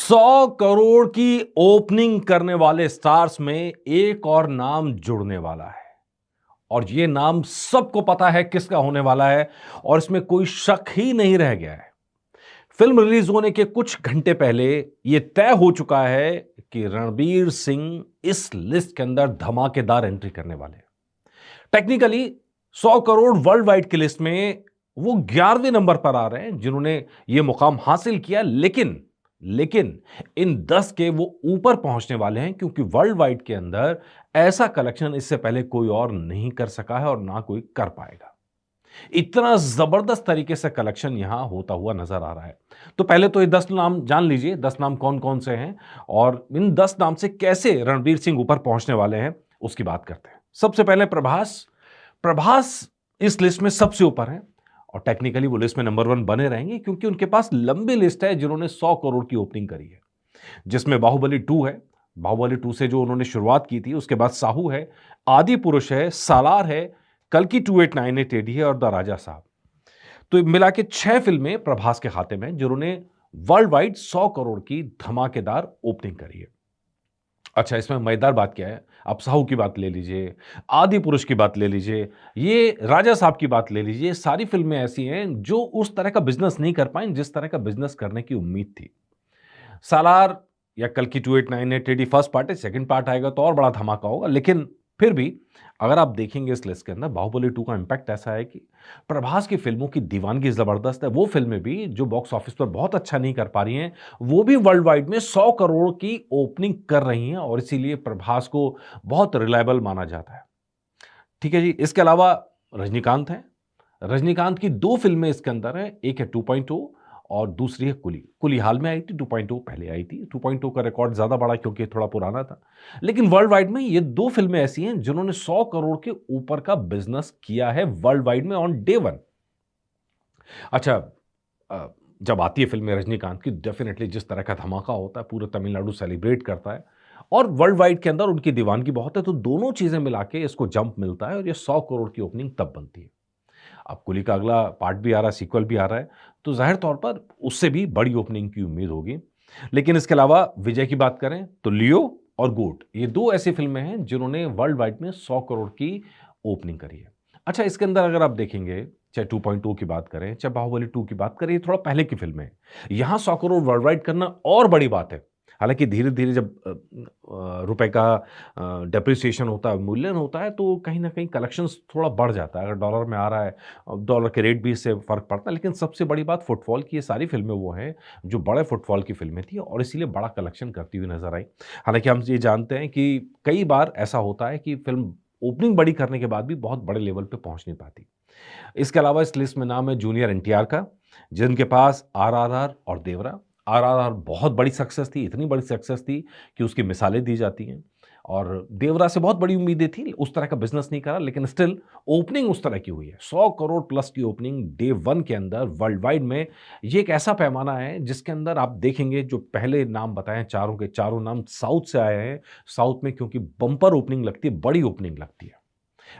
100 करोड़ की ओपनिंग करने वाले स्टार्स में एक और नाम जुड़ने वाला है और ये नाम सबको पता है किसका होने वाला है और इसमें कोई शक ही नहीं रह गया है। फिल्म रिलीज होने के कुछ घंटे पहले यह तय हो चुका है कि रणबीर सिंह इस लिस्ट के अंदर धमाकेदार एंट्री करने वाले हैं। टेक्निकली 100 करोड़ वर्ल्ड वाइड की लिस्ट में वो 11वें नंबर पर आ रहे हैं जिन्होंने ये मुकाम हासिल किया, लेकिन लेकिन इन 10 के वो ऊपर पहुंचने वाले हैं क्योंकि वर्ल्ड वाइड के अंदर ऐसा कलेक्शन इससे पहले कोई और नहीं कर सका है और ना कोई कर पाएगा। इतना जबरदस्त तरीके से कलेक्शन यहां होता हुआ नजर आ रहा है। तो पहले तो ये 10 नाम जान लीजिए, 10 नाम कौन कौन से हैं और इन 10 नाम से कैसे रणबीर सिंह ऊपर पहुंचने वाले हैं उसकी बात करते हैं। सबसे पहले प्रभास। प्रभास इस लिस्ट में सबसे ऊपर हैं और टेक्निकली वो लिस्ट में नंबर 1 बने रहेंगे क्योंकि उनके पास लंबी लिस्ट है जिन्होंने 100 करोड़ की ओपनिंग करी है, जिसमें बाहुबली 2 है। बाहुबली 2 से जो उन्होंने शुरुआत की थी, उसके बाद साहू है, आदि पुरुष है, सालार है, कल्कि 2898 एडी है और द राजा साहब। तो मिला के 6 फिल्में प्रभास के खाते में जिन्होंने वर्ल्ड वाइड 100 करोड़ की धमाकेदार ओपनिंग करी है। अच्छा, इसमें मजेदार बात क्या है, आप साहू की बात ले लीजिए, आदि पुरुष की बात ले लीजिए, ये राजा साहब की बात ले लीजिए, सारी फिल्में ऐसी हैं जो उस तरह का बिजनेस नहीं कर पाई जिस तरह का बिजनेस करने की उम्मीद थी। सालार या कल की 2898 एडी फर्स्ट पार्ट है, सेकंड पार्ट आएगा तो और बड़ा धमाका होगा, लेकिन फिर भी अगर आप देखेंगे इस लिस्ट के अंदर बाहुबली 2 का इंपैक्ट ऐसा है कि प्रभास की फिल्मों की दीवानगी जबरदस्त है। वो फिल्में भी जो बॉक्स ऑफिस पर बहुत अच्छा नहीं कर पा रही हैं, वो भी वर्ल्ड वाइड में 100 करोड़ की ओपनिंग कर रही हैं और इसीलिए प्रभास को बहुत रिलायबल माना जाता है। ठीक है जी, इसके अलावा रजनीकांत हैं। रजनीकांत की 2 फिल्में इसके अंदर हैं, एक है 2.0 और दूसरी है कुली। कुली हाल में आई थी, 2.0 पहले आई थी। 2.0 का रिकॉर्ड ज़्यादा बड़ा क्योंकि थोड़ा पुराना था। लेकिन वर्ल्ड वाइड में ये 2 फिल्में ऐसी हैं जिन्होंने 100 करोड़ के ऊपर का बिज़नेस किया है वर्ल्ड वाइड में ऑन डे 1। अच्छा, अ, जब आती है फ़िल्में रजनीकांत की, डेफ़िनेटली जिस तरह का धमाका होता है, पूरा तमिलनाडु सेलिब्रेट करता है और वर्ल्ड वाइड के अंदर उनकी दीवानगी बहुत है, तो दोनों चीज़ें मिला के इसको जंप मिलता है और ये 100 करोड़ की ओपनिंग तब बनती है। अब कुली का अगला पार्ट भी आ रहा है, सीक्वल भी आ रहा है, तो ज़ाहिर तौर पर उससे भी बड़ी ओपनिंग की उम्मीद होगी। लेकिन इसके अलावा विजय की बात करें तो लियो और गोट, ये 2 ऐसी फ़िल्में हैं जिन्होंने वर्ल्ड वाइड में 100 करोड़ की ओपनिंग करी है। अच्छा, इसके अंदर अगर आप देखेंगे, चाहे 2.2 की बात करें, चाहे बाहुबली 2 की बात करें, ये थोड़ा पहले की फ़िल्में हैं। यहाँ 100 करोड़ वर्ल्ड वाइड करना और बड़ी बात है। हालाँकि धीरे-धीरे जब रुपए का डेप्रिसिएशन होता है, मूल्यन होता है, तो कहीं न कहीं कलेक्शंस थोड़ा बढ़ जाता है। अगर डॉलर में आ रहा है, डॉलर के रेट भी इससे फ़र्क पड़ता है। लेकिन सबसे बड़ी बात फुटफॉल की, ये सारी फ़िल्में वो हैं, जो बड़े फुटफॉल की फ़िल्में थी और इसीलिए बड़ा कलेक्शन करती हुई नज़र आई। हालाँकि हम ये जानते हैं कि कई बार ऐसा होता है कि फ़िल्म ओपनिंग बड़ी करने के बाद भी बहुत बड़े लेवल पे पहुँच नहीं पाती। इसके अलावा इस लिस्ट में नाम है जूनियर एनटीआर का, जिनके पास आरआरआर और देवरा। आरआरआर बहुत बड़ी सक्सेस थी, इतनी बड़ी सक्सेस थी कि उसकी मिसालें दी जाती हैं और देवरा से बहुत बड़ी उम्मीदें थी, उस तरह का बिज़नेस नहीं करा लेकिन स्टिल ओपनिंग उस तरह की हुई है। 100 करोड़ प्लस की ओपनिंग डे 1 के अंदर वर्ल्ड वाइड में, ये एक ऐसा पैमाना है जिसके अंदर आप देखेंगे जो पहले नाम बताएँ चारों के चारों नाम साउथ से आए हैं। साउथ में क्योंकि बम्पर ओपनिंग लगती है, बड़ी ओपनिंग लगती है।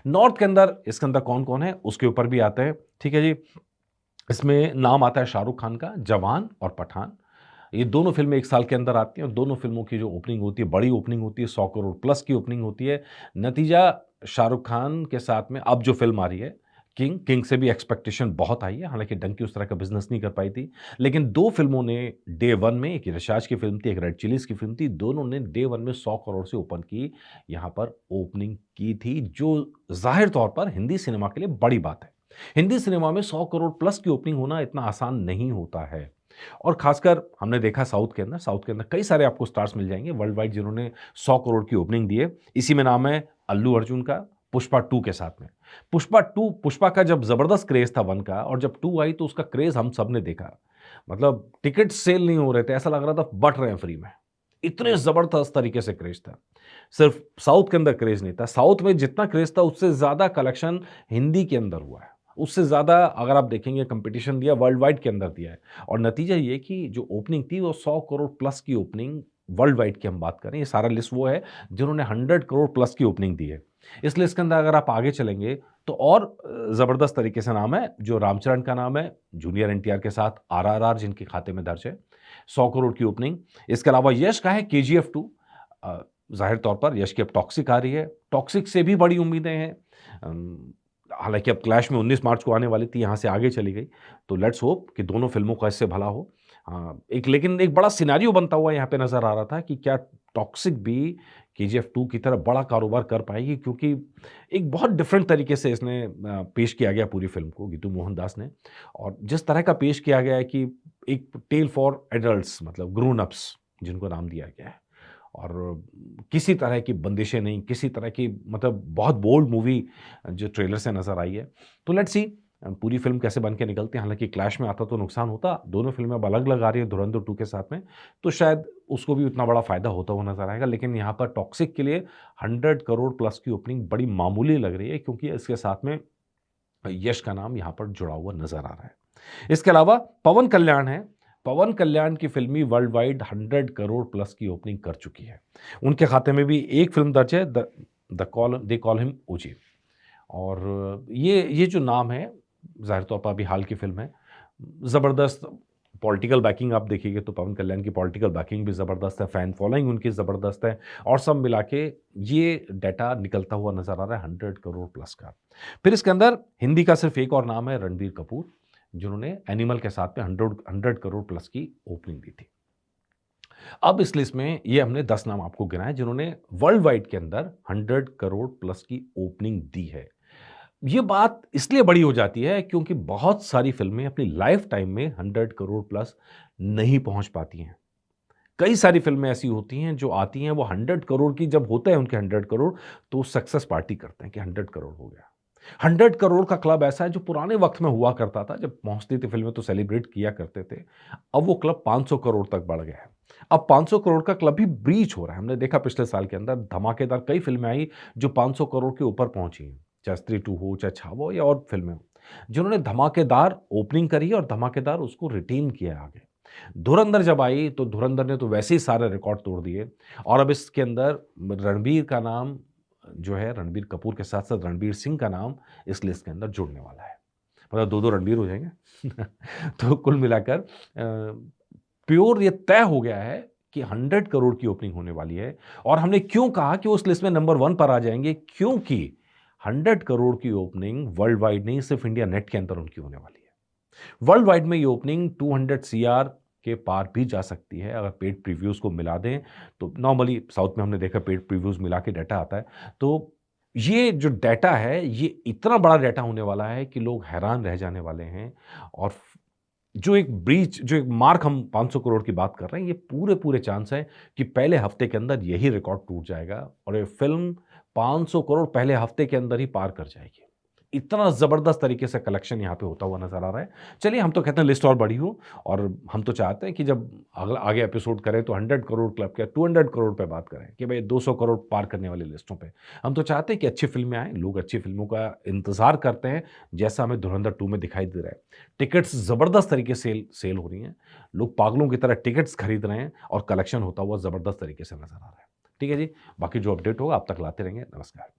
नॉर्थ के अंदर इसके अंदर कौन-कौन है उसके ऊपर भी आते हैं, ठीक है जी। इसमें नाम आता है शाहरुख खान का, जवान और पठान। ये दोनों फ़िल्में 1 साल के अंदर आती हैं और दोनों फ़िल्मों की जो ओपनिंग होती है, बड़ी ओपनिंग होती है, 100 करोड़ प्लस की ओपनिंग होती है। नतीजा शाहरुख खान के साथ में अब जो फ़िल्म आ रही है, किंग से भी एक्सपेक्टेशन बहुत हाई है, हालाँकि डंकी उस तरह का बिज़नेस नहीं कर पाई थी। लेकिन 2 फ़िल्मों ने डे 1 में, एक यशराज की फ़िल्म थी, एक रेड चिलीज़ की फ़िल्म थी, दोनों ने डे 1 में 100 करोड़ से ऊपर की यहाँ पर ओपनिंग की थी, जो ज़ाहिर तौर पर हिंदी सिनेमा के लिए बड़ी बात है। हिंदी सिनेमा में 100 करोड़ प्लस की ओपनिंग होना इतना आसान नहीं होता है। और खासकर हमने देखा साउथ के अंदर कई सारे आपको स्टार्स मिल जाएँगे वर्ल्ड वाइड जिन्होंने 100 करोड़ की ओपनिंग दी है। इसी में नाम है अल्लू अर्जुन का, पुष्पा 2 के साथ में। पुष्पा का जब ज़बरदस्त क्रेज़ था 1 का और जब 2 आई तो उसका क्रेज़ हम सबने देखा। मतलब टिकट सेल नहीं हो रहे थे, ऐसा लग रहा था बँट रहे हैं फ्री में। इतने ज़बरदस्त तरीके से क्रेज़ था। सिर्फ़ साउथ के अंदर क्रेज़ नहीं था, साउथ में जितना क्रेज़ था उससे ज़्यादा कलेक्शन हिंदी के अंदर हुआ है। उससे ज़्यादा अगर आप देखेंगे कॉम्पिटिशन दिया वर्ल्ड वाइड के अंदर दिया है और नतीजा ये कि जो ओपनिंग थी वो 100 करोड़ प्लस की ओपनिंग वर्ल्ड वाइड की हम बात करें, ये सारा लिस्ट वो है जिन्होंने 100 करोड़ प्लस की ओपनिंग दी है। इस लिस्ट के अंदर अगर आप आगे चलेंगे तो और ज़बरदस्त तरीके से नाम है, जो रामचरण का नाम है, जूनियर एनटीआर के साथ आरआरआर जिनके खाते में दर्ज है। 100 करोड़ की ओपनिंग। इसके अलावा यश का है केजीएफ 2। ज़ाहिर तौर पर यश की अब टॉक्सिक आ रही है, टॉक्सिक से भी बड़ी उम्मीदें हैं। हालाँकि अब क्लैश में 19 मार्च को आने वाली थी, यहाँ से आगे चली गई, तो लेट्स होप कि दोनों फ़िल्मों का इससे भला हो। लेकिन एक बड़ा सिनेरियो बनता हुआ यहाँ पे नज़र आ रहा था कि क्या टॉक्सिक भी केजीएफ 2 की तरह बड़ा कारोबार कर पाएगी, क्योंकि एक बहुत डिफरेंट तरीके से इसने पेश किया गया पूरी फ़िल्म को गीतू मोहनदास ने, और जिस तरह का पेश किया गया है कि एक टेल फॉर एडल्ट्स, मतलब ग्रोन अप्स जिनको नाम दिया गया है, और किसी तरह की बंदिशें नहीं, किसी तरह की, मतलब बहुत बोल्ड मूवी जो ट्रेलर से नज़र आई है। तो लेट्स सी पूरी फ़िल्म कैसे बन के निकलती है। हालाँकि क्लैश में आता तो नुकसान होता, दोनों फ़िल्में अब अलग-अलग आ रही हैं धुरंधर 2 के साथ में, तो शायद उसको भी उतना बड़ा फ़ायदा होता हुआ नज़र आएगा। लेकिन यहाँ पर टॉक्सिक के लिए 100 करोड़ प्लस की ओपनिंग बड़ी मामूली लग रही है, क्योंकि इसके साथ में यश का नाम यहाँ पर जुड़ा हुआ नज़र आ रहा है। इसके अलावा पवन कल्याण है। पवन कल्याण की film world wide 100 crore plus की ओपनिंग कर चुकी है। उनके खाते में भी एक फ़िल्म दर्ज है, दे कॉल हिम ओजी। और ये जो नाम है, ज़ाहिर तौर पर अभी हाल की फ़िल्म है। ज़बरदस्त पॉलिटिकल बैकिंग आप देखिएगा तो पवन कल्याण की पॉलिटिकल बैकिंग भी ज़बरदस्त है, फ़ैन फॉलोइंग उनकी ज़बरदस्त है, और सब मिला के ये डाटा निकलता हुआ नज़र आ रहा है 100 करोड़ प्लस का। फिर इसके अंदर हिंदी का सिर्फ़ एक और नाम है, रणबीर कपूर, जिन्होंने एनिमल के साथ में 100 करोड़ प्लस की ओपनिंग दी थी। अब इस लिस्ट में ये हमने 10 नाम आपको गिनाए जिन्होंने वर्ल्ड वाइड के अंदर 100 करोड़ प्लस की ओपनिंग दी है। ये बात इसलिए बड़ी हो जाती है क्योंकि बहुत सारी फ़िल्में अपनी लाइफ़ टाइम में 100 करोड़ प्लस नहीं पहुँच पाती हैं। कई सारी फ़िल्में ऐसी होती हैं जो आती हैं, वो 100 करोड़ की जब होते हैं उनके 100 करोड़, तो सक्सेस पार्टी करते हैं कि 100 करोड़ हो गया। 100 करोड़ का क्लब ऐसा है जो पुराने वक़्त में हुआ करता था, जब पहुँचती थी फ़िल्में तो सेलिब्रेट किया करते थे। अब वो क्लब 500 करोड़ तक बढ़ गया है। अब 500 करोड़ का क्लब भी ब्रीच हो रहा है। हमने देखा पिछले साल के अंदर धमाकेदार कई फ़िल्में आई जो 500 करोड़ के ऊपर पहुँची हैं। चाहे स्त्री 2 हो, चाहे छावा हो या और फ़िल्में हों, जिन्होंने धमाकेदार ओपनिंग करी है और धमाकेदार उसको रिटेन किया है आगे। धुरंधर जब आई तो धुरंधर ने तो वैसे ही सारे रिकॉर्ड तोड़ दिए, और अब इसके अंदर रणबीर का नाम जो है, रणबीर कपूर के साथ-साथ रणबीर सिंह का नाम इस लिस्ट के अंदर जुड़ने वाला है। मतलब 2-2 रणबीर हो जाएँगे। तो कुल मिलाकर प्योर ये तय हो गया है कि 100 करोड़ की ओपनिंग होने वाली है, और हमने क्यों कहा कि उस लिस्ट में नंबर 1 पर आ जाएँगे, क्योंकि 100 करोड़ की ओपनिंग वर्ल्ड वाइड नहीं, सिर्फ इंडिया नेट के अंदर उनकी होने वाली है। वर्ल्ड वाइड में ये ओपनिंग 200 सीआर के पार भी जा सकती है अगर पेड प्रीव्यूज़ को मिला दें, तो नॉर्मली साउथ में हमने देखा पेड प्रीव्यूज़ मिला के डाटा आता है। तो ये जो डाटा है, ये इतना बड़ा डाटा होने वाला है कि लोग हैरान रह जाने वाले हैं, और जो एक मार्क हम 500 करोड़ की बात कर रहे हैं, ये पूरे-पूरे चांस हैं कि पहले हफ्ते के अंदर यही रिकॉर्ड टूट जाएगा और ये फ़िल्म 500 करोड़ पहले हफ्ते के अंदर ही पार कर जाएगी। इतना ज़बरदस्त तरीके से कलेक्शन यहाँ पे होता हुआ नज़र आ रहा है। चलिए, हम तो कहते हैं लिस्ट और बड़ी हो, और हम तो चाहते हैं कि जब अगला आगे एपिसोड करें तो 100 करोड़ क्लब क्या 200 करोड़ पे बात करें कि भई 200 करोड़ पार करने वाली लिस्टों पे। हम तो चाहते हैं कि अच्छी फ़िल्में आएँ, लोग अच्छी फ़िल्मों का इंतज़ार करते हैं, जैसा हमें धुरंधर 2 में दिखाई दे रहा है। टिकट्स ज़बरदस्त तरीके से सेल हो रही हैं, लोग पागलों की तरह टिकट्स खरीद रहे हैं, और कलेक्शन होता हुआ ज़बरदस्त तरीके से नज़र आ रहा है। ठीक है जी, बाकी जो अपडेट होगा आप तक लाते रहेंगे। नमस्कार।